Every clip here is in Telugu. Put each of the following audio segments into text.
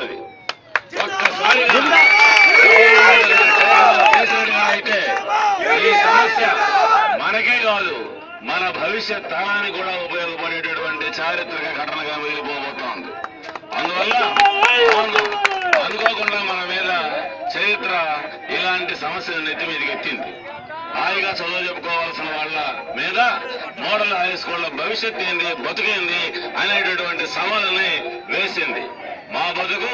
వస్తుంది. ఒక్కసారిగా అయితే ఈ సమస్య మనకే కాదు, మన భవిష్యత్ తరానికి కూడా ఉపయోగపడేటటువంటి చారిత్రక ఘటనగా మిగిలిపోబోతోంది. అందువల్ల అనుకోకుండా మన మీద చరిత్ర ఇలాంటి సమస్యను నెత్తి మీదకి ఎత్తింది. హాయిగా చదువు చెప్పుకోవాల్సిన వాళ్ళ మీద మోడల్ హై స్కూళ్ల భవిష్యత్ ఏంది, బతుకేంది అనేటటువంటి సవాళ్ళని వేసింది. మా బతుకు,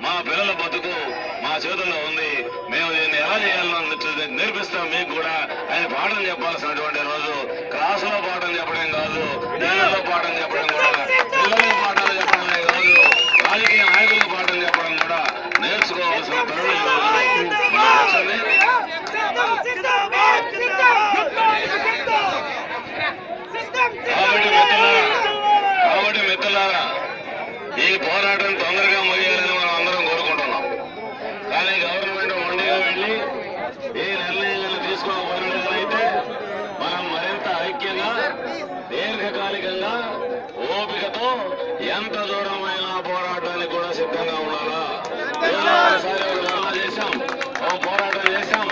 మా పిల్లల బతుకు మా చేతుల్లో ఉంది. మేము దీన్ని ఎలా చేయాలో నేర్పిస్తాం మీకు కూడా ఆయన పాఠం చెప్పాల్సినటువంటి రోజు. క్లాసులో పాఠం చెప్పడం కాదు, నేలలో పాఠం చెప్పడం కూడా, పిల్లలకు పాఠాలు చెప్పడమే కాదు, రాజకీయ నాయకులకు పాఠం చెప్పడం కూడా నేర్చుకోవాల్సిన తరుణం కాబట్టి మిత్రులారా, ఈ పోరాటం తొందరగా ముగియాలని మనం అందరం కోరుకుంటున్నాం. కానీ గవర్నమెంట్ మొండిగా వెళ్ళి ఈ నిర్ణయాలను తీసుకోకపోయినట్లయితే మనం మరింత ఐక్యంగా, దీర్ఘకాలికంగా, ఓపికతో ఎంత దూరమైనా పోరాటానికి కూడా సిద్ధంగా ఉండాలా. చేశాం, ఓ పోరాటం చేశాం,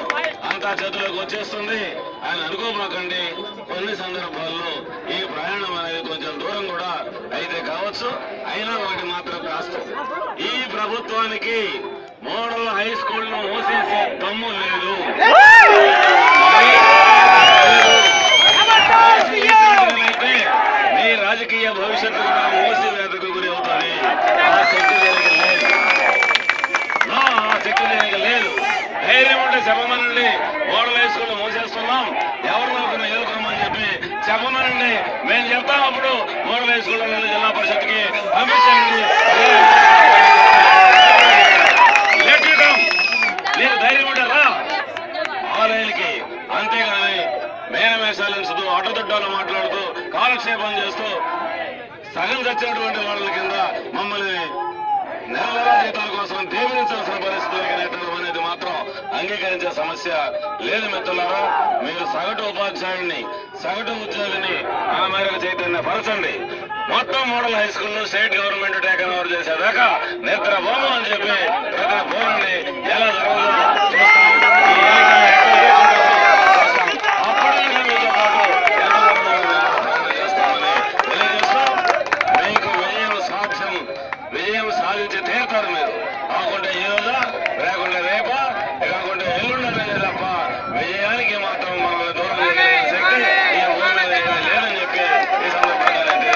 అంతా చేతులకు వచ్చేస్తుంది ఆయన అనుకోమాకండి. కొన్ని సందర్భాల్లో ఈ ప్రయాణం అనేది కొంచెం దూరం కూడా అయితే కావచ్చు. అయినా ఒకటి మాత్రం రాష్ట్రం, ఈ ప్రభుత్వానికి మోడల్ హై స్కూల్ ను మూసేసే దమ్ము లేదు. అయితే మీ రాజకీయ భవిష్యత్తు కూడా మూసివేతకు గురి అవుతుంది. ఆ శక్తి దేనికి లేదు, ఆ శక్తి దేనికి లేదు. ధైర్యం ఉంటే చెప్పమనండి, మోడల్ హై స్కూల్ మూసేస్తున్నాం, ఎవరినో ఒకరిని ఎదుర్కోమని చెప్పి చెప్పమనండి. మేము చెప్తాం, అప్పుడు మోడల్ హై స్కూల్ జిల్లా పరిషత్కి పంపించండి. నీకు ధైర్యం ఉంటే రా ఆలయాలకి. అంతేగాని మేనమేషాలించుతూ, అడ్డదొడ్డాలు మాట్లాడుతూ, కాలక్షేపం చేస్తూ సగం చచ్చినటువంటి వాళ్ళ కింద మమ్మల్ని నెలల జీతాల కోసం దీవించాల్సిన పరిస్థితులు నెట్టడం అనేది మాత్రం అంగీకరించే సమస్య లేదు. మిత్రులారా, మీరు సగటు ఉపాధ్యాయుడిని, సగటు ఉద్యోగిని ఆ మేరకు చైతన్యపరచండి. మొత్తం model high school state government taken over చేసేదాకా నిద్రపోము అని చెప్పి ప్రతి పోరండి. ఎలా జరగదో